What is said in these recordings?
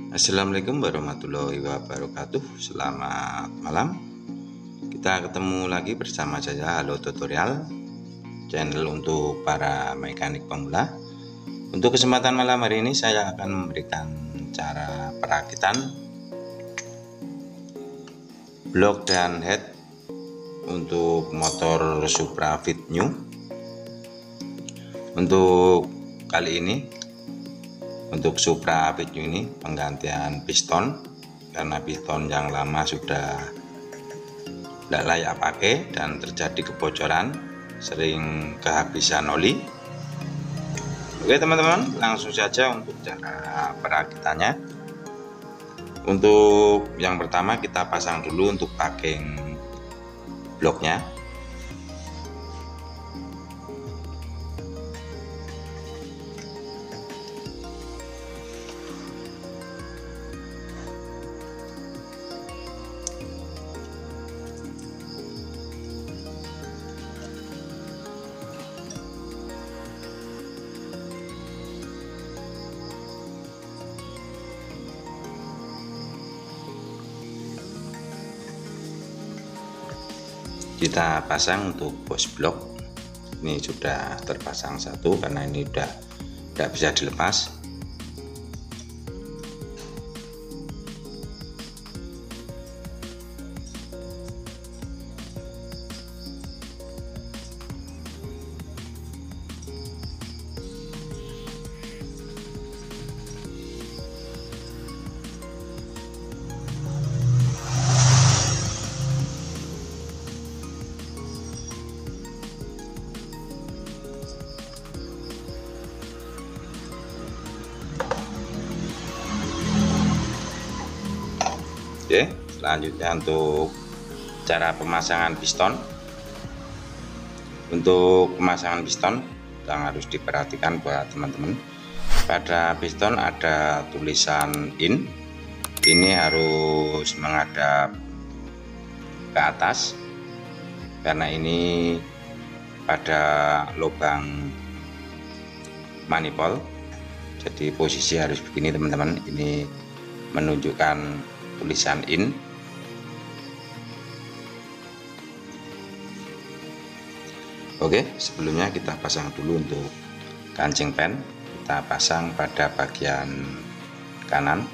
Assalamualaikum warahmatullahi wabarakatuh. Selamat malam. Kita ketemu lagi bersama saya, Halo Tutorial, channel untuk para mekanik pemula. Untuk kesempatan malam hari ini saya akan memberikan cara perakitan blok dan head untuk motor Supra Fit New. Untuk kali ini, untuk Supra Fit New ini penggantian piston, karena piston yang lama sudah tidak layak pakai dan terjadi kebocoran, sering kehabisan oli. Oke teman-teman, langsung saja untuk cara perakitannya. Untuk yang pertama kita pasang dulu untuk packing bloknya. Kita pasang untuk bos blok. Ini sudah terpasang satu karena ini udah tidak bisa dilepas. Oke, selanjutnya untuk cara pemasangan piston. Untuk pemasangan piston yang harus diperhatikan buat teman-teman, pada piston ada tulisan in. Ini harus menghadap ke atas karena ini pada lubang manifold. Jadi posisi harus begini teman-teman. Ini menunjukkan tulisan in. Oke, sebelumnya kita pasang dulu untuk kancing pen. Kita pasang pada bagian kanan.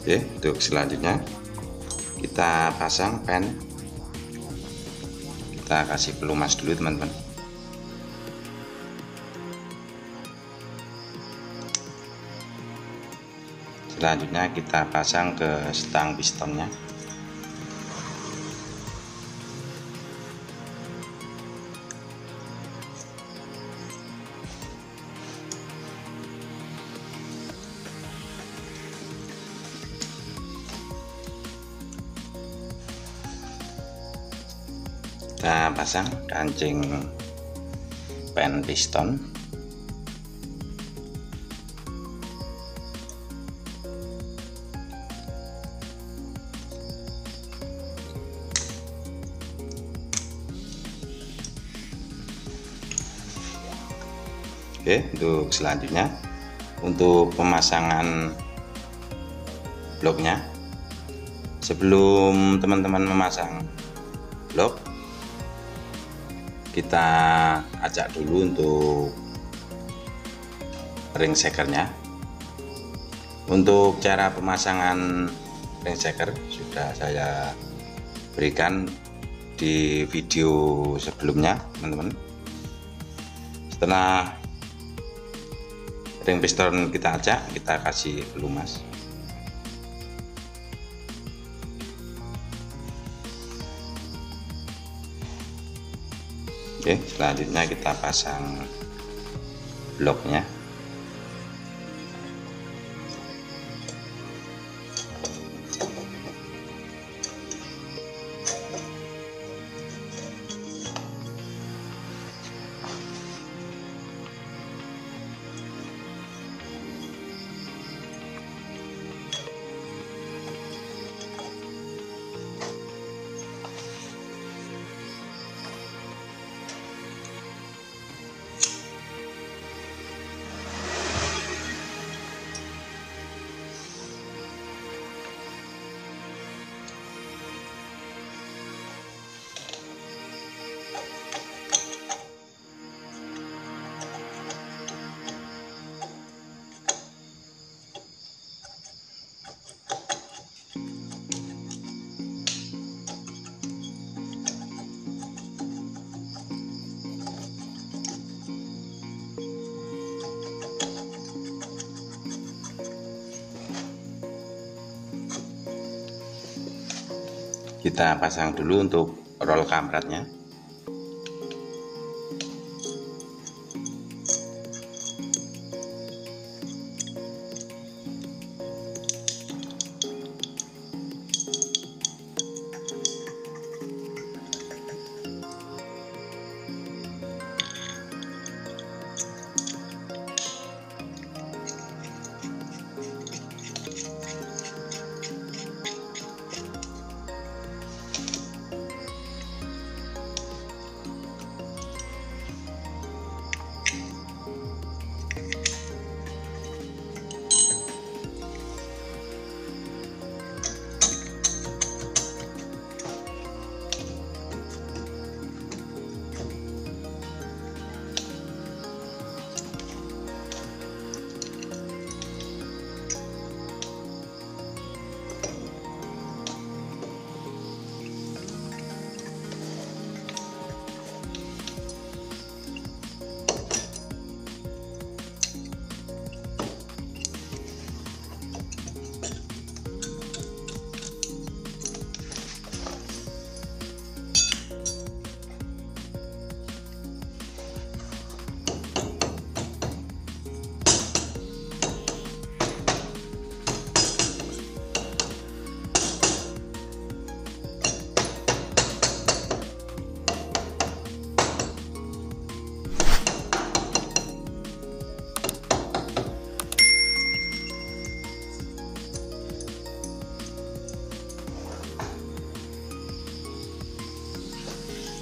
Oke, untuk selanjutnya kita pasang pen. Kita kasih pelumas dulu teman-teman. Selanjutnya kita pasang ke stang pistonnya. Kita pasang kancing pen piston. Oke, untuk selanjutnya untuk pemasangan bloknya, sebelum teman-teman memasang blok, kita acak dulu untuk ring shakernya. Untuk cara pemasangan ring shaker sudah saya berikan di video sebelumnya teman-teman. Setelah ring piston kita acak, kita kasih pelumas. Oke, selanjutnya kita pasang bloknya. Kita pasang dulu untuk roll kampretnya.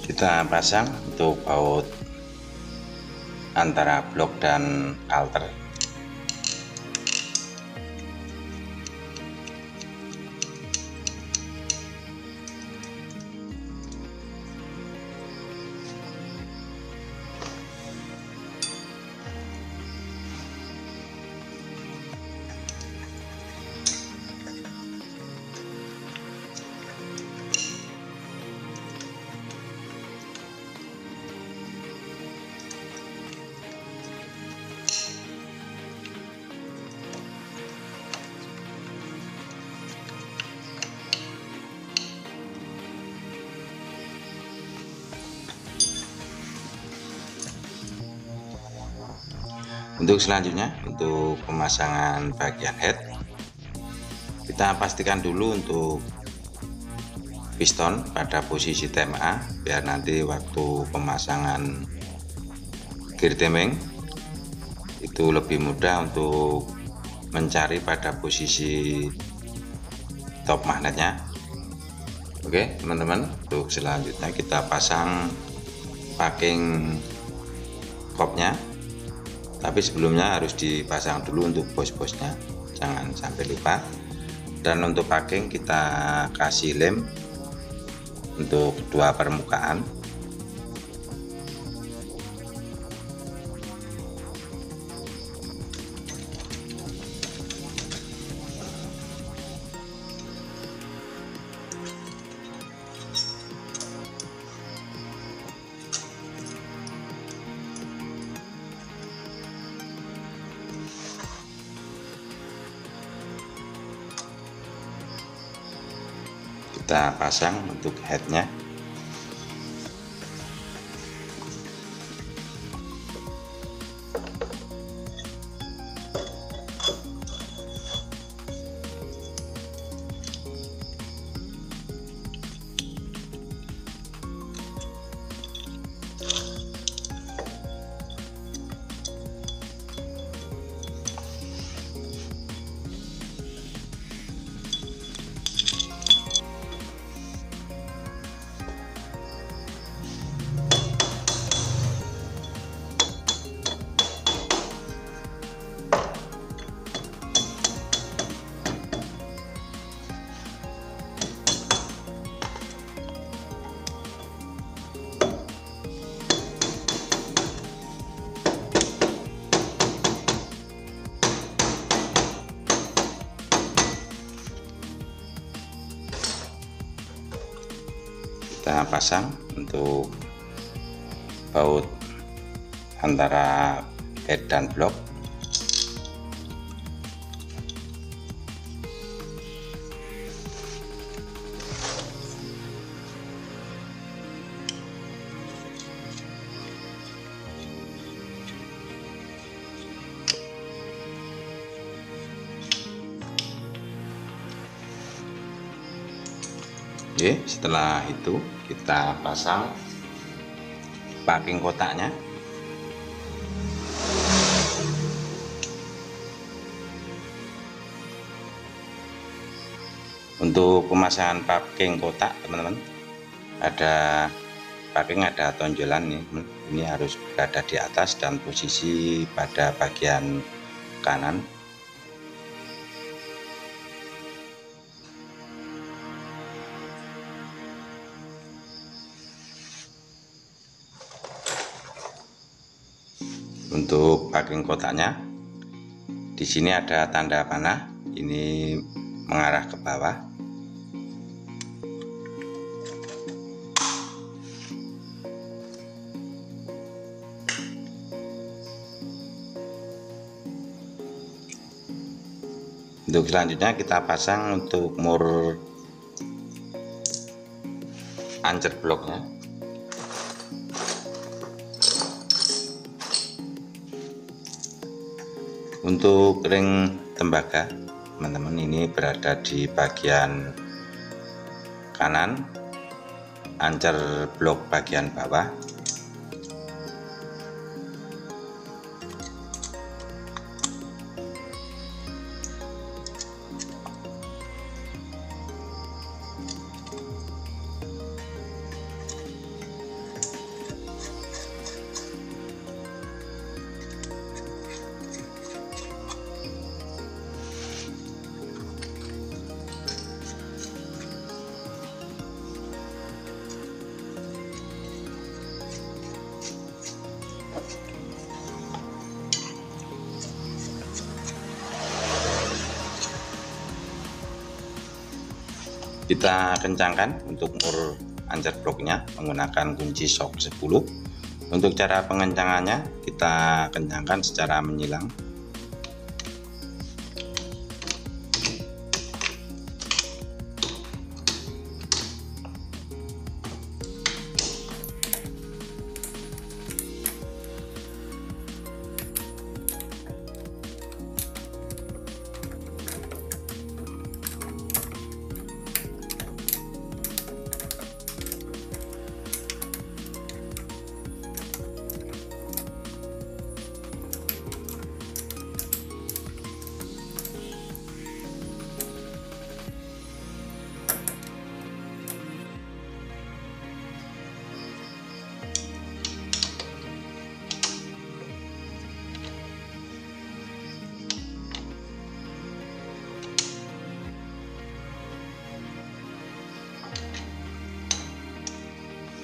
Kita pasang untuk baut antara blok dan alter. Untuk selanjutnya, untuk pemasangan bagian head, kita pastikan dulu untuk piston pada posisi TMA biar nanti waktu pemasangan gear timing itu lebih mudah untuk mencari pada posisi top magnetnya. Oke teman-teman, untuk selanjutnya kita pasang packing kopnya, tapi sebelumnya harus dipasang dulu untuk bos-bosnya, jangan sampai lupa. Dan untuk packing kita kasih lem untuk dua permukaan. kita pasang untuk headnya. Kita pasang untuk baut antara head dan blok. Oke, setelah itu kita pasang packing kotaknya. Untuk pemasangan packing kotak, teman-teman, ada packing, ada tonjolan nih. Ini harus berada di atas dan posisi pada bagian kanan. Untuk packing kotaknya, di sini ada tanda panah, ini mengarah ke bawah. Untuk selanjutnya kita pasang untuk mur ancer bloknya. Untuk ring tembaga, teman-teman, ini berada di bagian kanan, ancer blok bagian bawah. Kita kencangkan untuk mur ancer bloknya menggunakan kunci shock 10. Untuk cara pengencangannya, kita kencangkan secara menyilang.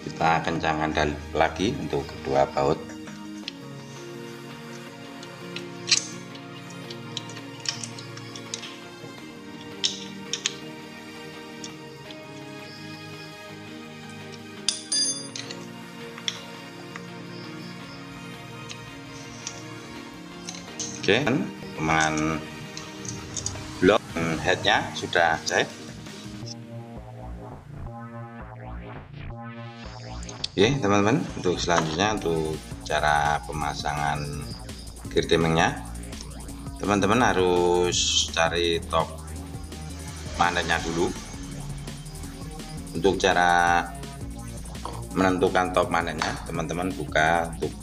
Kita kencangkan lagi untuk kedua baut. Oke, pemasangan blok headnya sudah jahit. Oke teman-teman, untuk selanjutnya untuk cara pemasangan gear timingnya, teman-teman harus cari top magnetnya dulu. Untuk cara menentukan top magnetnya, teman-teman buka untuk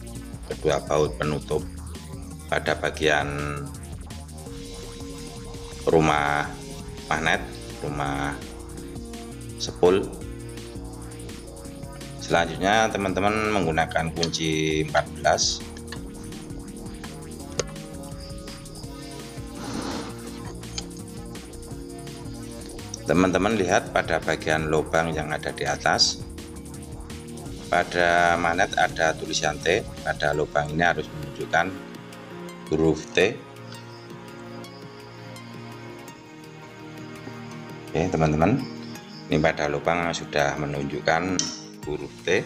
kedua baut penutup pada bagian rumah magnet, rumah spool. Selanjutnya teman-teman menggunakan kunci 14. Teman-teman lihat pada bagian lubang yang ada di atas, pada magnet ada tulisan T. Pada lubang ini harus menunjukkan huruf T. Oke teman-teman, ini pada lubang sudah menunjukkan huruf T,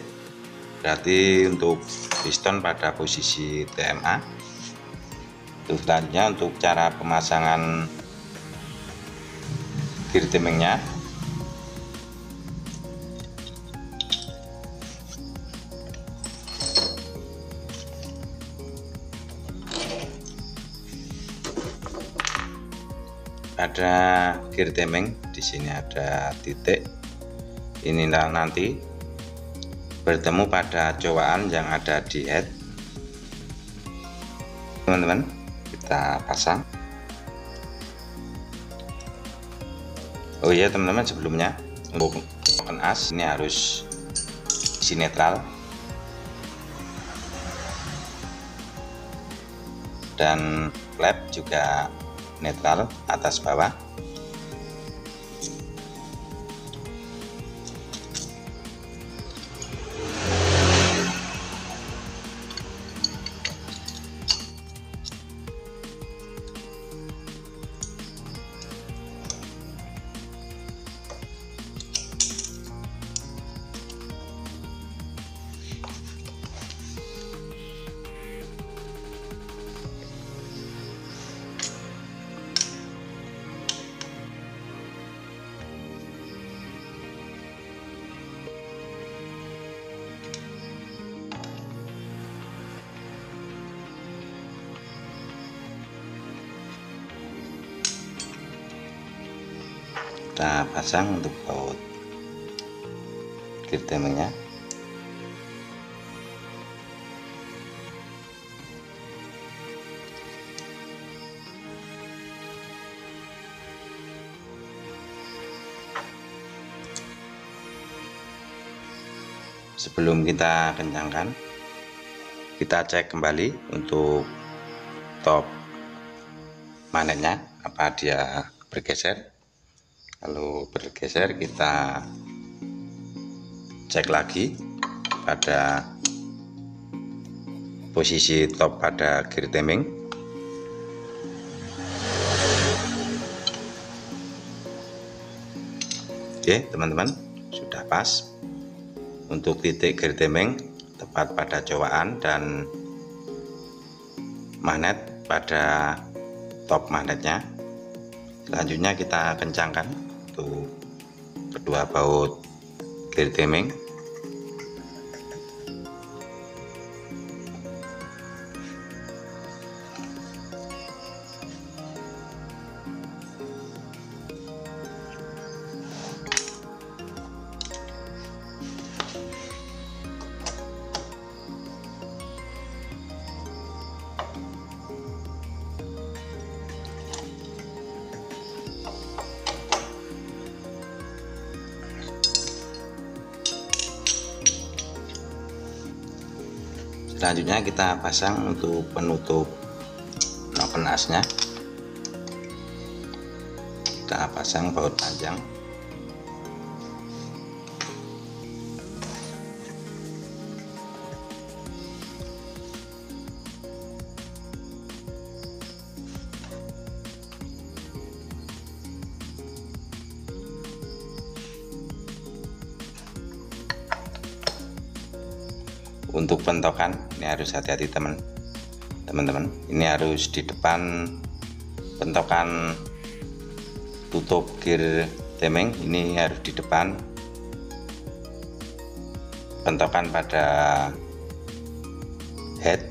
berarti untuk piston pada posisi TMA. Untuk selanjutnya untuk cara pemasangan gear timingnya, ada gear timing di sini, ada titik. Inilah nanti bertemu pada cowaan yang ada di head. Teman-teman, kita pasang. Oh iya teman-teman, sebelumnya untuk token as ini harus isi netral dan klep juga netral atas bawah. Kita pasang untuk baut gear timingnya. Sebelum kita kencangkan, kita cek kembali untuk top magnetnya, apa dia bergeser. Kalau bergeser, kita cek lagi pada posisi top pada gear timing. Oke teman-teman, sudah pas. Untuk titik gear timing tepat pada cowaan dan magnet pada top magnetnya. Selanjutnya kita kencangkan untuk kedua baut gear timing. Selanjutnya kita pasang untuk penutup noken asnya. Kita pasang baut panjang. Untuk pentokan ini harus hati-hati teman-teman, ini harus di depan pentokan tutup gear timing, ini harus di depan. pentokan pada head.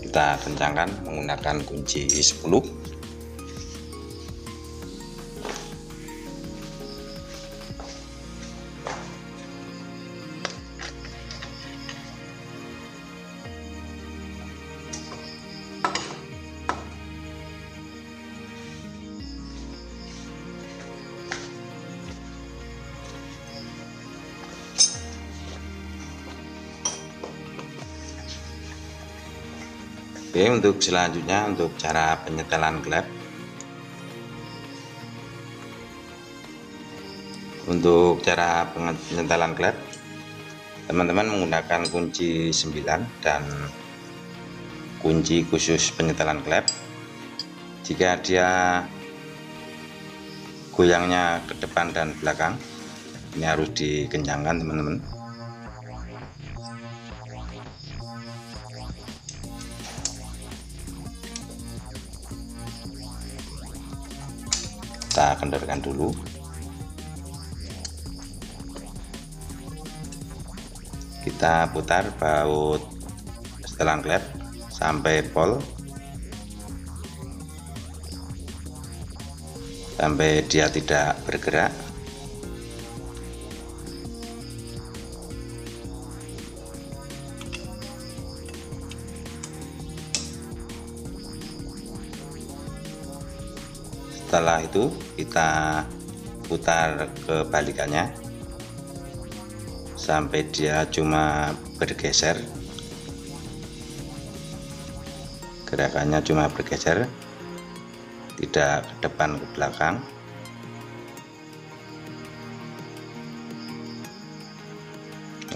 Kita kencangkan menggunakan kunci 10. Oke, untuk selanjutnya untuk cara penyetelan klep. Untuk cara penyetelan klep, teman-teman menggunakan kunci 9 dan kunci khusus penyetelan klep. Jika dia goyangnya ke depan dan belakang, ini harus dikencangkan teman-teman. Kita kendorkan dulu. Kita putar baut setelan klep sampai pol, sampai dia tidak bergerak. Setelah itu kita putar kebalikannya sampai dia cuma bergeser, gerakannya cuma bergeser, tidak ke depan ke belakang.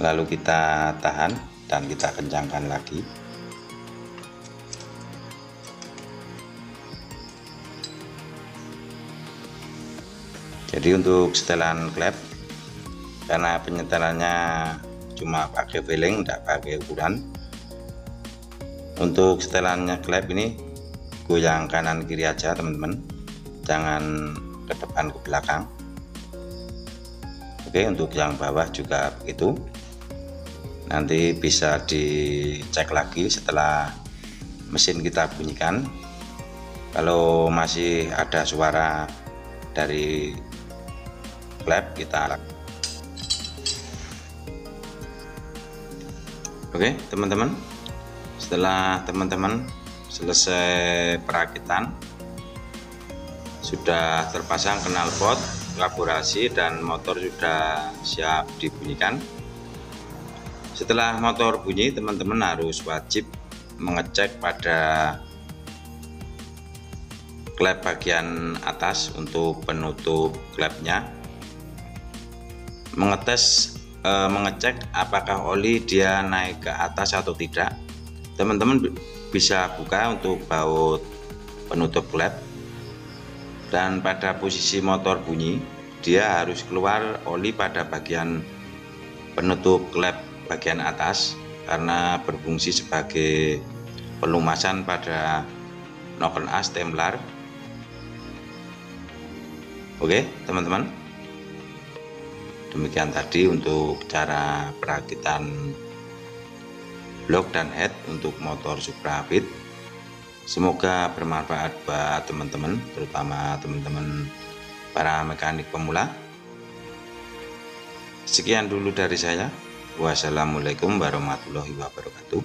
Lalu kita tahan dan kita kencangkan lagi. Jadi untuk setelan klep, karena penyetelannya cuma pakai filling, tidak pakai ukuran. Untuk setelannya klep ini goyang kanan kiri aja teman-teman, jangan ke depan ke belakang. Oke, untuk yang bawah juga begitu. Nanti bisa dicek lagi setelah mesin kita bunyikan. Kalau masih ada suara dari klep, kita oke teman-teman, setelah teman-teman selesai perakitan, sudah terpasang knalpot, karburator, dan motor sudah siap dibunyikan. Setelah motor bunyi, teman-teman harus wajib mengecek pada klep bagian atas untuk penutup klepnya, mengecek apakah oli dia naik ke atas atau tidak. Teman-teman bisa buka untuk baut penutup klep, dan pada posisi motor bunyi dia harus keluar oli pada bagian penutup klep bagian atas, karena berfungsi sebagai pelumasan pada noken as Templar. Oke teman-teman, demikian tadi untuk cara perakitan blok dan head untuk motor Supra Fit. Semoga bermanfaat buat teman-teman, terutama teman-teman para mekanik pemula. Sekian dulu dari saya. Wassalamualaikum warahmatullahi wabarakatuh.